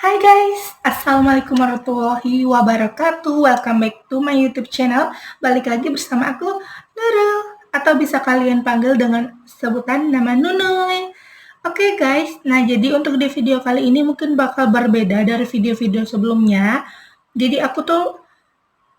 Hai guys, Assalamualaikum warahmatullahi wabarakatuh. Welcome back to my YouTube channel. Balik lagi bersama aku, Nurul, atau bisa kalian panggil dengan sebutan nama Nunuy. Oke guys, nah jadi untuk di video kali ini mungkin bakal berbeda dari video-video sebelumnya. Jadi aku tuh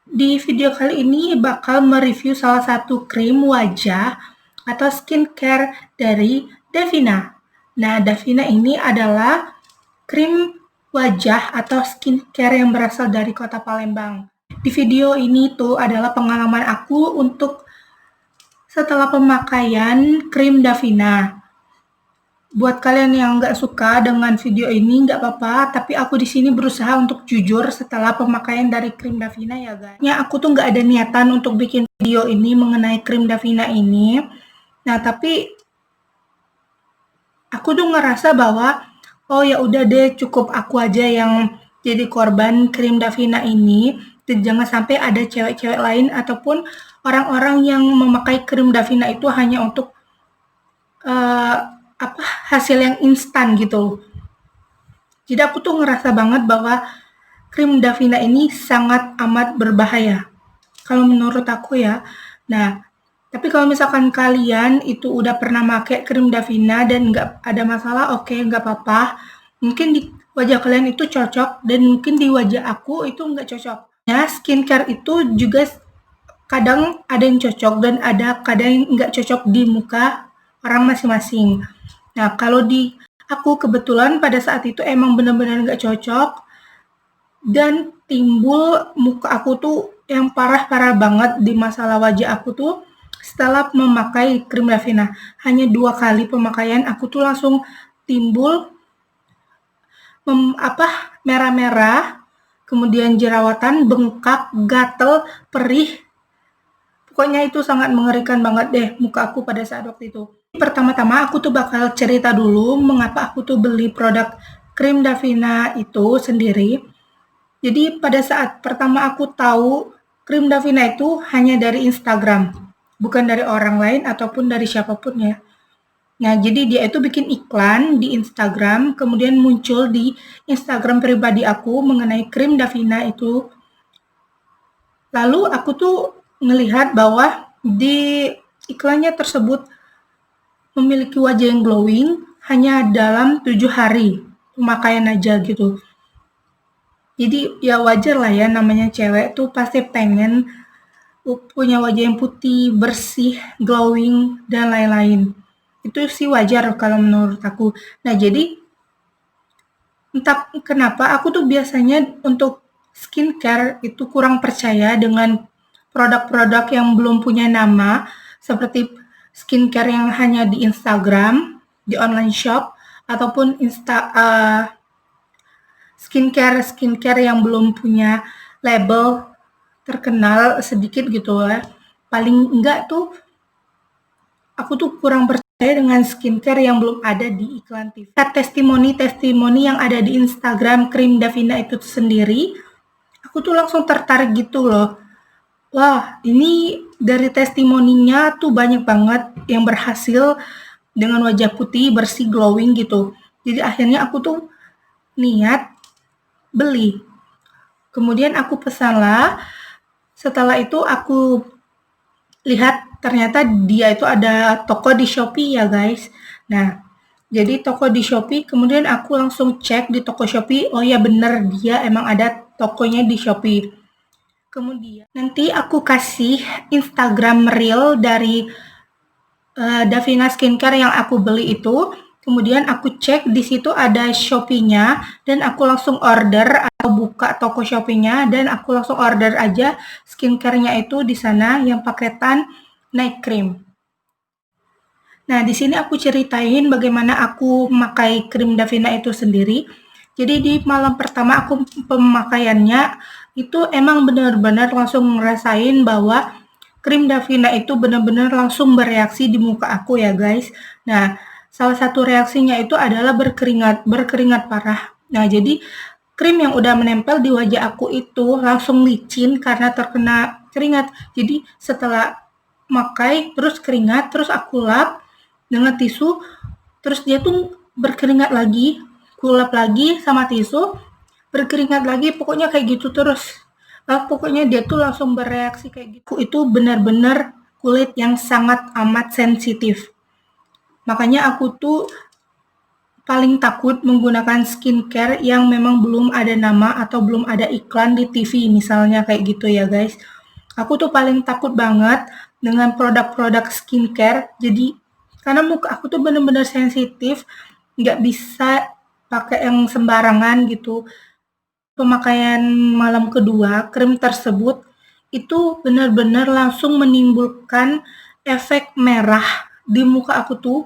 di video kali ini bakal mereview salah satu krim wajah atau skincare dari Davina. Nah, Davina ini adalah krim wajah atau skincare yang berasal dari kota Palembang. Di video ini tuh adalah pengalaman aku untuk setelah pemakaian krim Davina. Buat kalian yang nggak suka dengan video ini nggak apa-apa, tapi aku di sini berusaha untuk jujur setelah pemakaian dari krim Davina ya guys. Ya aku tuh nggak ada niatan untuk bikin video ini mengenai krim Davina ini. Nah tapi aku tuh ngerasa bahwa oh ya udah deh cukup aku aja yang jadi korban krim Davina ini, dan jangan sampai ada cewek-cewek lain ataupun orang-orang yang memakai krim Davina itu hanya untuk hasil yang instan gitu. Jadi aku tuh ngerasa banget bahwa krim Davina ini sangat amat berbahaya kalau menurut aku ya. Nah, tapi kalau misalkan kalian itu udah pernah pakai krim Davina dan nggak ada masalah, oke, nggak apa-apa. Mungkin di wajah kalian itu cocok dan mungkin di wajah aku itu nggak cocok. Nah, skincare itu juga kadang ada yang cocok dan ada kadang yang nggak cocok di muka orang masing-masing. Nah, kalau di aku kebetulan pada saat itu emang benar-benar nggak cocok dan timbul muka aku tuh yang parah-parah banget di masalah wajah aku tuh setelah memakai krim Davina. Hanya 2 kali pemakaian aku tuh langsung timbul merah-merah, kemudian jerawatan, bengkak, gatel, perih. Pokoknya itu sangat mengerikan banget deh muka aku pada saat waktu itu. Pertama-tama aku tuh bakal cerita dulu mengapa aku tuh beli produk krim Davina itu sendiri. Jadi pada saat pertama aku tahu krim Davina itu hanya dari Instagram, bukan dari orang lain ataupun dari siapapun ya. Nah, jadi dia itu bikin iklan di Instagram, kemudian muncul di Instagram pribadi aku mengenai krim Davina itu. Lalu aku tuh melihat bahwa di iklannya tersebut memiliki wajah yang glowing hanya dalam 7 hari pemakaian aja gitu. Jadi ya wajar lah ya, namanya cewek tuh pasti pengen punya wajah yang putih, bersih, glowing, dan lain-lain. Itu sih wajar kalau menurut aku. Nah jadi entah kenapa aku tuh biasanya untuk skincare itu kurang percaya dengan produk-produk yang belum punya nama, seperti skincare yang hanya di Instagram, di online shop, ataupun skincare yang belum punya label terkenal sedikit gitu ya. Paling enggak tuh aku tuh kurang percaya dengan skincare yang belum ada di iklan TV. Testimoni yang ada di Instagram krim Davina itu sendiri, aku tuh langsung tertarik gitu loh. Wah, ini dari testimoninya tuh banyak banget yang berhasil dengan wajah putih, bersih, glowing gitu. Jadi akhirnya aku tuh niat beli. Kemudian aku pesanlah. Setelah itu aku lihat ternyata dia itu ada toko di Shopee ya guys. Nah, jadi toko di Shopee, kemudian aku langsung cek di toko Shopee, oh ya bener dia emang ada tokonya di Shopee. Kemudian nanti aku kasih Instagram reel dari Davina Skincare yang aku beli itu. Kemudian aku cek di situ ada Shopee-nya dan aku langsung order atau buka toko Shopee-nya dan aku langsung order aja skincare-nya itu di sana yang paketan night cream. Nah, di sini aku ceritain bagaimana aku memakai krim Davina itu sendiri. Jadi di malam pertama aku pemakaiannya itu emang benar-benar langsung ngerasain bahwa krim Davina itu benar-benar langsung bereaksi di muka aku ya guys. Nah, salah satu reaksinya itu adalah berkeringat parah. Nah, jadi krim yang udah menempel di wajah aku itu langsung licin karena terkena keringat. Jadi setelah pakai terus keringat, terus aku lap dengan tisu, terus dia tuh berkeringat lagi, kulap lagi sama tisu, berkeringat lagi, pokoknya kayak gitu terus. Pokoknya dia tuh langsung bereaksi kayak gitu. Itu benar-benar kulit yang sangat amat sensitif. Makanya aku tuh paling takut menggunakan skincare yang memang belum ada nama atau belum ada iklan di TV misalnya kayak gitu ya guys. Aku tuh paling takut banget dengan produk-produk skincare. Jadi karena muka aku tuh bener-bener sensitif, nggak bisa pakai yang sembarangan gitu. Pemakaian malam kedua, krim tersebut itu benar-benar langsung menimbulkan efek merah di muka aku tuh.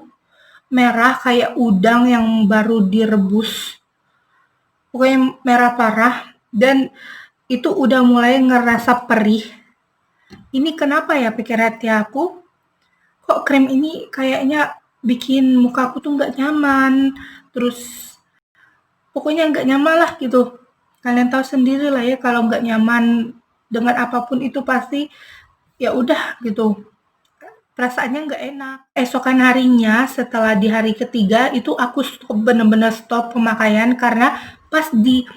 Merah kayak udang yang baru direbus. Pokoknya merah parah dan itu udah mulai ngerasa perih. Ini kenapa ya, pikir hati aku? Kok krim ini kayaknya bikin muka aku tuh nggak nyaman. Terus pokoknya nggak nyaman lah gitu. Kalian tahu sendiri lah ya kalau nggak nyaman dengan apapun itu pasti ya udah gitu. Perasaannya nggak enak. Esokan harinya setelah di hari ketiga itu aku bener-bener stop pemakaian karena pas di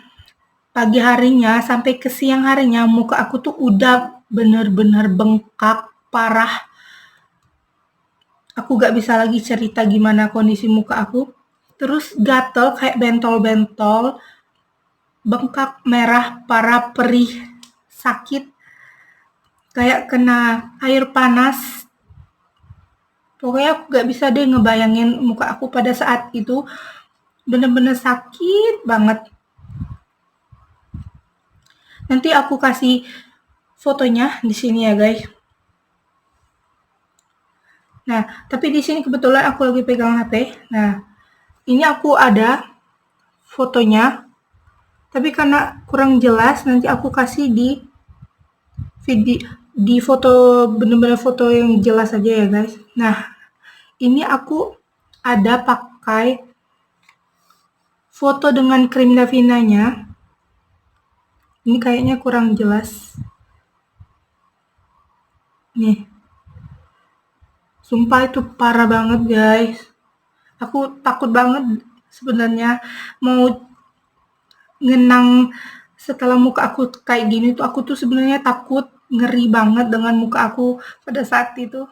pagi harinya sampai ke siang harinya muka aku tuh udah bener-bener bengkak parah. Aku gak bisa lagi cerita gimana kondisi muka aku. Terus gatel kayak bentol-bentol, bengkak, merah, parah, perih, sakit, kayak kena air panas. Pokoknya aku gak bisa deh ngebayangin muka aku pada saat itu, bener-bener sakit banget. Nanti aku kasih fotonya di sini ya guys. Nah, tapi di sini kebetulan aku lagi pegang HP. Nah, ini aku ada fotonya, tapi karena kurang jelas, nanti aku kasih di video, di foto, bener-bener foto yang jelas aja ya guys. Nah, ini aku ada pakai foto dengan krim Davina-nya. Ini kayaknya kurang jelas. Nih. Sumpah itu parah banget guys. Aku takut banget sebenarnya mau ngenang setelah muka aku kayak gini tuh, aku tuh sebenarnya takut, ngeri banget dengan muka aku pada saat itu.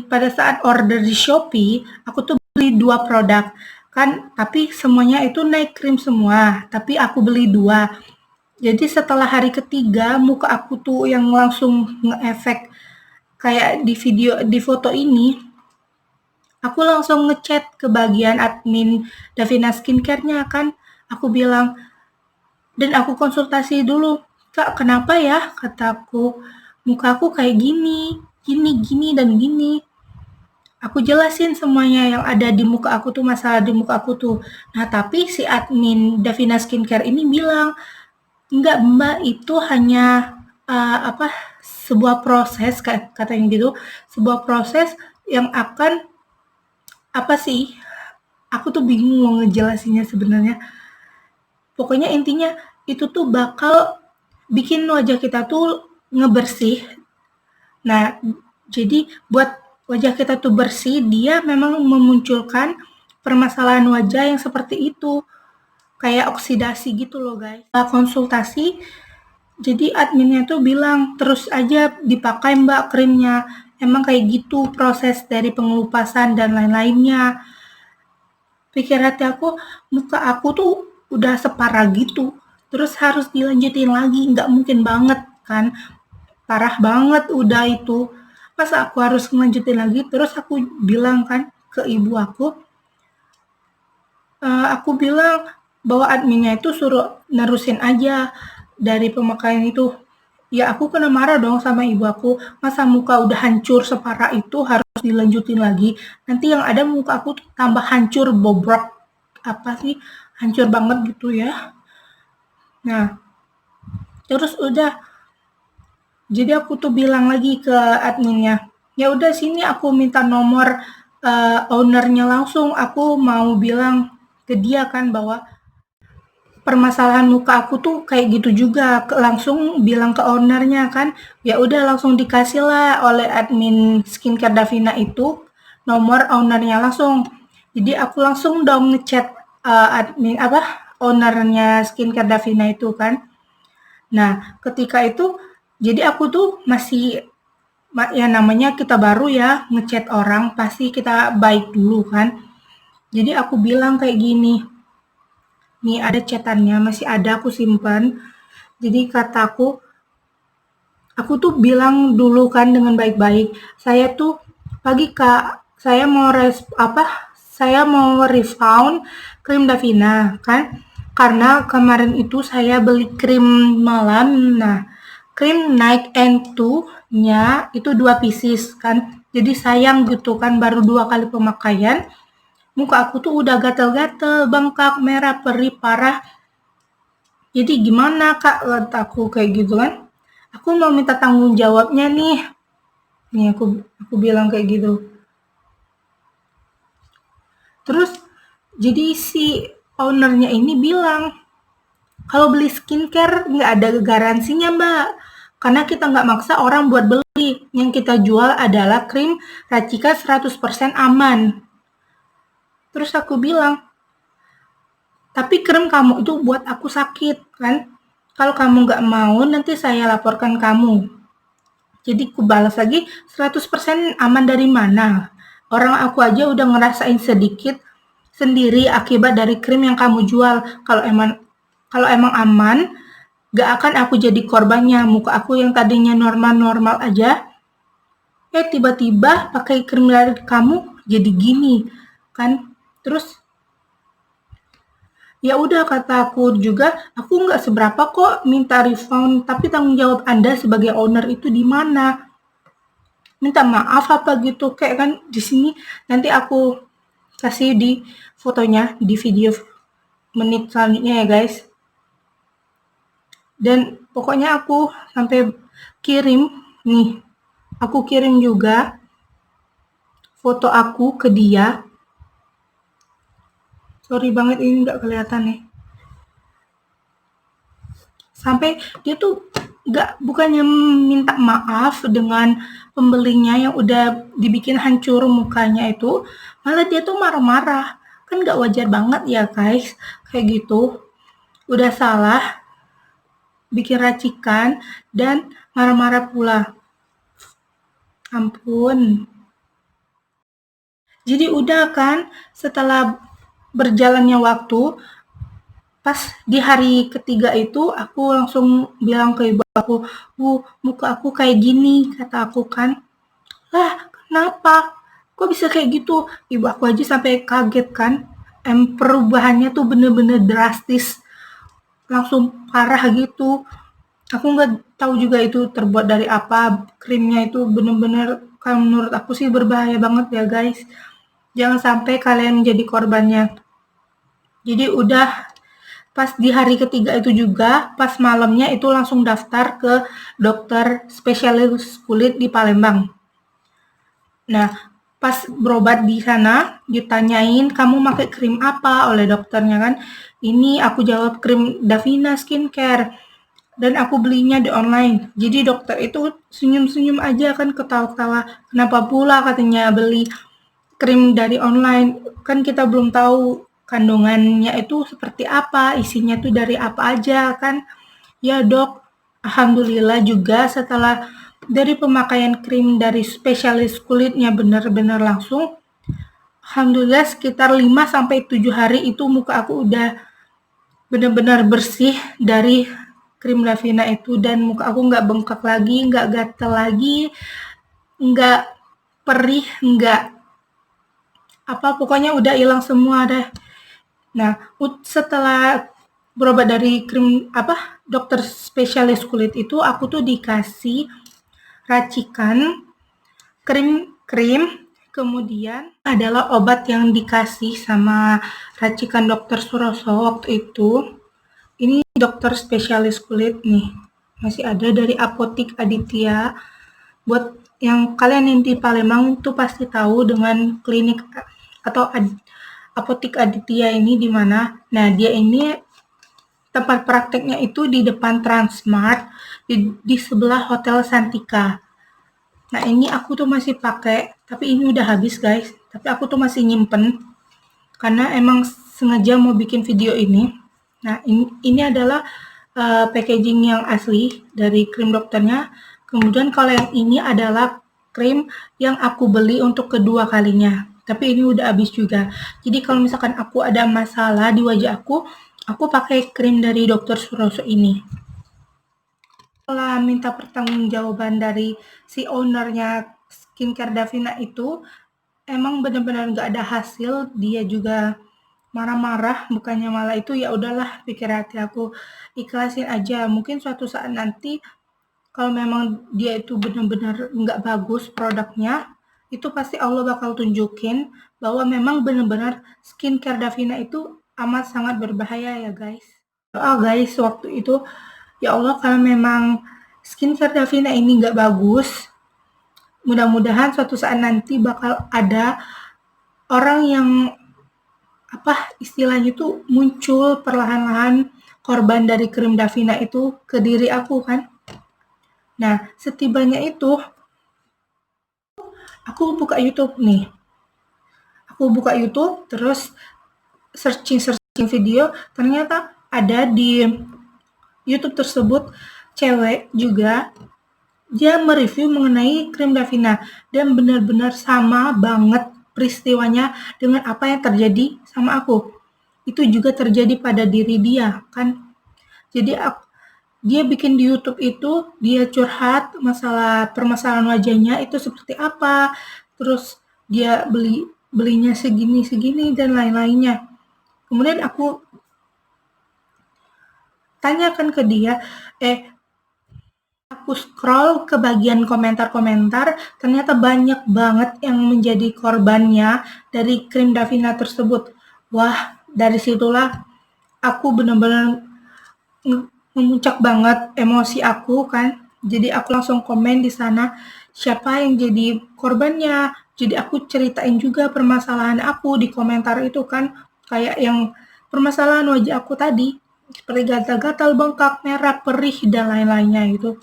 Pada saat order di Shopee, aku tuh beli 2 produk kan, tapi semuanya itu naik krim semua, tapi aku beli 2. Jadi setelah hari ketiga muka aku tuh yang langsung ngeefek kayak di video, di foto ini, aku langsung ngechat ke bagian admin Davina Skincare-nya kan. Aku bilang, dan aku konsultasi dulu, Kak kenapa ya, kataku, muka aku kayak gini, gini, dan gini. Aku jelasin semuanya yang ada di muka aku tuh, masalah di muka aku tuh. Nah tapi si admin Davina Skincare ini bilang, enggak mbak, itu hanya sebuah proses, katanya gitu, sebuah proses yang akan aku tuh bingung mau ngejelasinnya sebenarnya. Pokoknya intinya itu tuh bakal bikin wajah kita tuh ngebersih. Nah, jadi buat wajah kita tuh bersih, dia memang memunculkan permasalahan wajah yang seperti itu. Kayak oksidasi gitu loh guys. Konsultasi, jadi adminnya tuh bilang, terus aja dipakai mbak krimnya. Emang kayak gitu proses dari pengelupasan dan lain-lainnya. Pikir hati aku, muka aku tuh udah separah gitu. Terus harus dilanjutin lagi, nggak mungkin banget kan. Parah banget udah itu. Masa aku harus ngelanjutin lagi? Terus aku bilang kan ke ibu aku bilang bahwa adminnya itu suruh nerusin aja dari pemakaian itu. Ya aku kena marah dong sama ibu aku, masa muka udah hancur separah itu harus dilanjutin lagi. Nanti yang ada muka aku tambah hancur, bobrok. Apa sih, hancur banget gitu ya. Nah, terus udah. Jadi aku tuh bilang lagi ke adminnya, ya udah sini aku minta nomor ownernya langsung. Aku mau bilang ke dia kan bahwa permasalahan muka aku tuh kayak gitu juga, langsung bilang ke ownernya kan. Ya udah langsung dikasih lah oleh admin Skincare Davina itu nomor ownernya langsung. Jadi aku langsung dong ngechat ownernya skincare Davina itu kan. Nah, ketika itu jadi aku tuh masih ya namanya kita baru ya ngechat orang pasti kita baik dulu kan. Jadi aku bilang kayak gini, nih ada chatannya masih ada aku simpan. Jadi kataku, aku tuh bilang dulu kan dengan baik-baik, saya tuh pagi Kak, saya mau saya mau refund krim Davina kan, karena kemarin itu saya beli krim malam, nah krim Night and 2-nya itu 2 pieces kan, jadi sayang gitu kan baru 2 kali pemakaian, muka aku tuh udah gatel-gatel, bengkak, merah, perih, parah. Jadi gimana Kak, kataku kayak gitu kan. Aku mau minta tanggung jawabnya nih. Nih aku bilang kayak gitu. Terus jadi si ownernya ini bilang, kalau beli skincare nggak ada garansinya Mbak. Karena kita nggak maksa orang buat beli. Yang kita jual adalah krim racikan 100% aman. Terus aku bilang, tapi krim kamu itu buat aku sakit kan. Kalau kamu nggak mau nanti saya laporkan kamu. Jadi aku balas lagi 100% aman dari mana? Orang aku aja udah ngerasain sedikit sendiri akibat dari krim yang kamu jual. Kalau emang aman, gak akan aku jadi korbannya. Muka aku yang tadinya normal-normal aja, tiba-tiba pakai krim dari kamu jadi gini, kan? Terus ya udah kata aku juga, aku nggak seberapa kok minta refund, tapi tanggung jawab Anda sebagai owner itu di mana? Minta maaf apa gitu kayak kan di sini nanti aku kasih di fotonya di video menit selanjutnya ya guys. Dan pokoknya aku sampai kirim nih, aku kirim juga foto aku ke dia. Sorry banget ini nggak kelihatan nih. Sampai dia tuh bukannya minta maaf dengan pembelinya yang udah dibikin hancur mukanya itu, malah dia tuh marah-marah. Kan nggak wajar banget ya guys, kayak gitu. Udah salah, bikin racikan, dan marah-marah pula. Ampun. Jadi udah kan, setelah berjalannya waktu, pas di hari ketiga itu aku langsung bilang ke ibu aku, Bu, muka aku kayak gini, kata aku kan. Lah, kenapa? Kok bisa kayak gitu? Ibu aku aja sampai kaget kan. Perubahannya tuh bener-bener drastis, langsung parah gitu. Aku nggak tahu juga itu terbuat dari apa. Krimnya itu bener-bener, kalau menurut aku sih berbahaya banget ya guys. Jangan sampai kalian menjadi korbannya. Jadi udah pas di hari ketiga itu juga, pas malamnya itu langsung daftar ke dokter spesialis kulit di Palembang. Nah, pas berobat di sana, ditanyain, kamu pakai krim apa oleh dokternya kan. Ini aku jawab krim Davina Skincare. Dan aku belinya di online. Jadi dokter itu senyum-senyum aja kan, ketawa-ketawa. Kenapa pula katanya beli krim dari online? Kan kita belum tahu kandungannya itu seperti apa, isinya tuh dari apa aja kan. Ya dok, alhamdulillah juga setelah dari pemakaian krim dari spesialis kulitnya benar-benar langsung, alhamdulillah sekitar 5-7 hari itu muka aku udah benar-benar bersih dari krim Davina itu, dan muka aku nggak bengkak lagi, nggak gatel lagi, nggak perih, nggak apa, pokoknya udah hilang semua deh. Nah, setelah berobat dari krim dokter spesialis kulit itu, aku tuh dikasih racikan krim, kemudian adalah obat yang dikasih sama racikan dokter Suroso waktu itu. Ini dokter spesialis kulit nih, masih ada dari Apotik Aditya. Buat yang kalian yang di Palembang itu pasti tahu dengan klinik atau Apotik Aditya ini di mana. Nah, dia ini tempat prakteknya itu di depan Transmart, di sebelah Hotel Santika. Nah, ini aku tuh masih pakai, tapi ini udah habis guys. Tapi aku tuh masih nyimpen, karena emang sengaja mau bikin video ini. Nah, ini adalah packaging yang asli dari krim dokternya. Kemudian kalau yang ini adalah krim yang aku beli untuk kedua kalinya. Tapi ini udah habis juga. Jadi kalau misalkan aku ada masalah di wajah aku pakai krim dari Dr. Suroso ini. Setelah minta pertanggungjawaban dari si ownernya skincare Davina itu, emang benar-benar nggak ada hasil. Dia juga marah-marah, bukannya malah itu, ya udahlah, pikir hati aku, ikhlasin aja. Mungkin suatu saat nanti kalau memang dia itu benar-benar nggak bagus produknya, itu pasti Allah bakal tunjukin bahwa memang benar-benar skincare Davina itu amat sangat berbahaya ya guys. Doa guys waktu itu, ya Allah kalau memang skincare Davina ini nggak bagus, mudah-mudahan suatu saat nanti bakal ada orang yang istilahnya itu muncul perlahan-lahan korban dari krim Davina itu ke diri aku kan. Nah, setibanya itu aku buka YouTube nih. Aku buka YouTube terus searching video, ternyata ada di YouTube tersebut cewek juga, dia mereview mengenai krim Davina dan benar-benar sama banget peristiwanya dengan apa yang terjadi sama aku. Itu juga terjadi pada diri dia kan. Jadi dia bikin di YouTube itu, dia curhat masalah permasalahan wajahnya itu seperti apa, terus dia belinya segini dan lain-lainnya. Kemudian aku tanyakan ke dia, aku scroll ke bagian komentar-komentar, ternyata banyak banget yang menjadi korbannya dari krim Davina tersebut. Wah, dari situlah aku benar-benar memuncak banget emosi aku kan. Jadi aku langsung komen di sana siapa yang jadi korbannya. Jadi aku ceritain juga permasalahan aku di komentar itu kan, kayak yang permasalahan wajah aku tadi seperti gatal-gatal, bengkak, merah, perih dan lain-lainnya gitu.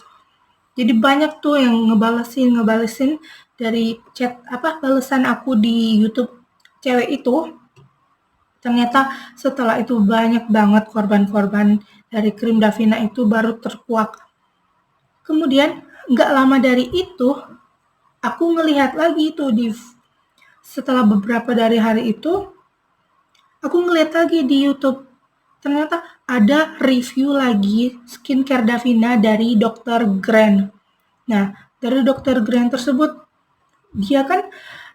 Jadi banyak tuh yang ngebalesin dari chat balasan aku di YouTube cewek itu. Ternyata setelah itu banyak banget korban-korban dari krim Davina itu baru terkuak. Kemudian nggak lama dari itu, aku ngelihat lagi itu setelah beberapa dari hari itu, aku ngelihat lagi di YouTube. Ternyata ada review lagi skincare Davina dari Dr. Grant. Nah, dari Dr. Grant tersebut, dia kan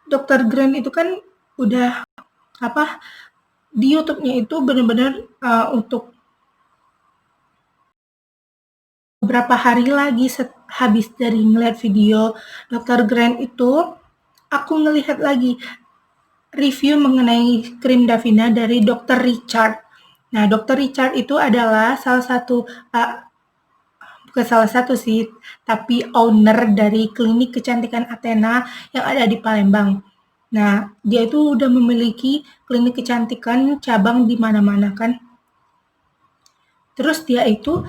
Dr. Grant itu kan udah di YouTube-nya itu benar-benar untuk beberapa hari lagi habis dari ngeliat video Dr. Grant itu, aku ngelihat lagi review mengenai krim Davina dari Dr. Richard. Nah, Dr. Richard itu adalah bukan salah satu sih, tapi owner dari klinik kecantikan Athena yang ada di Palembang. Nah, dia itu udah memiliki klinik kecantikan cabang di mana-mana kan. Terus dia itu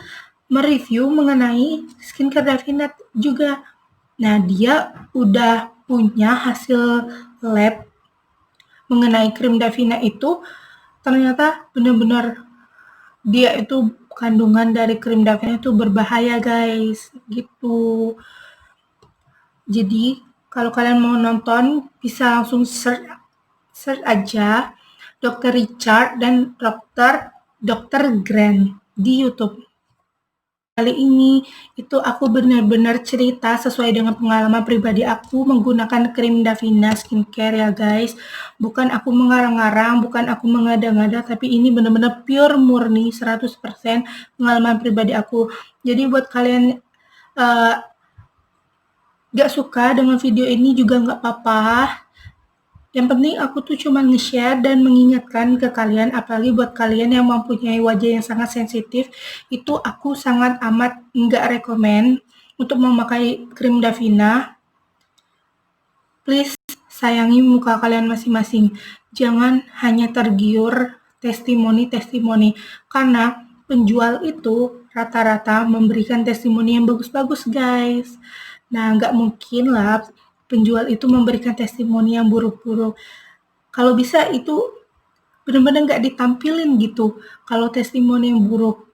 mereview mengenai skincare Davina juga. Nah, dia udah punya hasil lab mengenai krim Davina itu, ternyata benar-benar dia itu kandungan dari krim Davina itu berbahaya guys, gitu. Jadi kalau kalian mau nonton bisa langsung search aja Dr. Richard dan Dr. Grant di YouTube. Kali ini itu aku benar-benar cerita sesuai dengan pengalaman pribadi aku menggunakan krim Davina skincare ya guys. Bukan aku mengarang-arang, bukan aku mengada-ngada, tapi ini benar-benar pure murni 100% pengalaman pribadi aku. Jadi buat kalian gak suka dengan video ini juga gak apa-apa. Yang penting aku tuh cuma nge-share dan mengingatkan ke kalian, apalagi buat kalian yang mempunyai wajah yang sangat sensitif, itu aku sangat amat nggak rekomen untuk memakai krim Davina. Please sayangi muka kalian masing-masing. Jangan hanya tergiur testimoni-testimoni, karena penjual itu rata-rata memberikan testimoni yang bagus-bagus guys. Nah, nggak mungkin lah penjual itu memberikan testimoni yang buruk-buruk. Kalau bisa itu bener-bener nggak ditampilin gitu kalau testimoni yang buruk.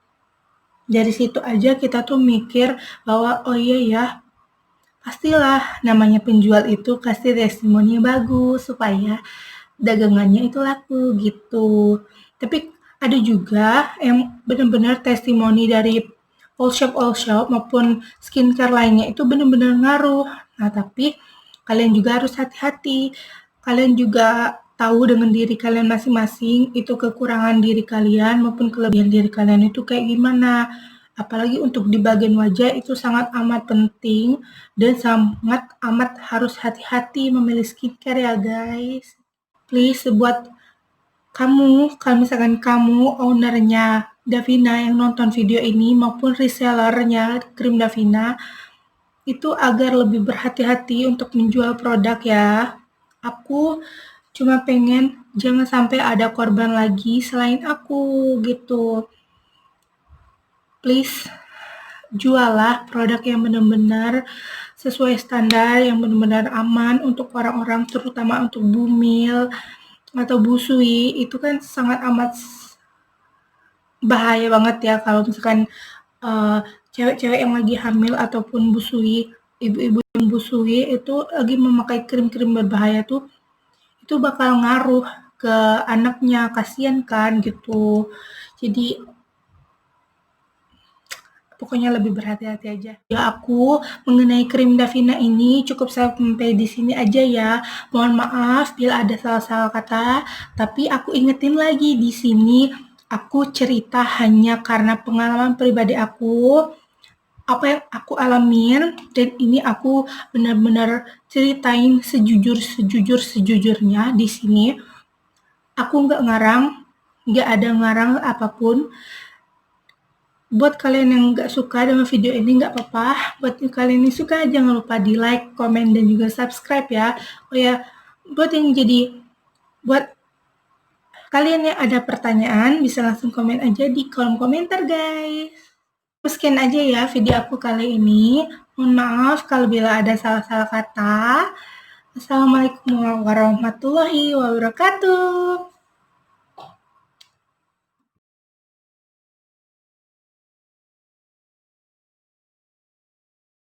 Dari situ aja kita tuh mikir bahwa, oh iya ya, pastilah namanya penjual itu kasih testimoni yang bagus supaya dagangannya itu laku gitu. Tapi ada juga yang benar-benar testimoni dari all shop maupun skincare lainnya itu benar-benar ngaruh. Nah, tapi kalian juga harus hati-hati. Kalian juga tahu dengan diri kalian masing-masing itu kekurangan diri kalian maupun kelebihan diri kalian itu kayak gimana. Apalagi untuk di bagian wajah itu sangat amat penting dan sangat amat harus hati-hati memilih skincare ya guys. Please buat kamu, kalau misalkan kamu ownernya Davina yang nonton video ini maupun resellernya krim Davina, itu agar lebih berhati-hati untuk menjual produk ya. Aku cuma pengen jangan sampai ada korban lagi selain aku gitu. Please jualah produk yang benar-benar sesuai standar, yang benar-benar aman untuk orang-orang, terutama untuk bumil atau busui. Itu kan sangat amat bahaya banget ya kalau misalkan cewek-cewek yang lagi hamil ataupun busui, ibu-ibu yang busui itu lagi memakai krim-krim berbahaya tuh, itu bakal ngaruh ke anaknya, kasihan kan gitu. Jadi pokoknya lebih berhati-hati aja. Ya aku mengenai krim Davina ini cukup sampai di sini aja ya. Mohon maaf bila ada salah-salah kata, tapi aku ingetin lagi di sini aku cerita hanya karena pengalaman pribadi aku, apa yang aku alamin, dan ini aku benar-benar ceritain sejujurnya di sini. Aku nggak ngarang, nggak ada ngarang apapun. Buat kalian yang nggak suka dengan video ini nggak apa-apa. Buat kalian yang suka jangan lupa di like, komen, dan juga subscribe ya. Oh ya, buat kalian yang ada pertanyaan bisa langsung komen aja di kolom komentar guys. Sekian aja ya video aku kali ini. Mohon maaf kalau bila ada salah-salah kata. Assalamualaikum warahmatullahi wabarakatuh.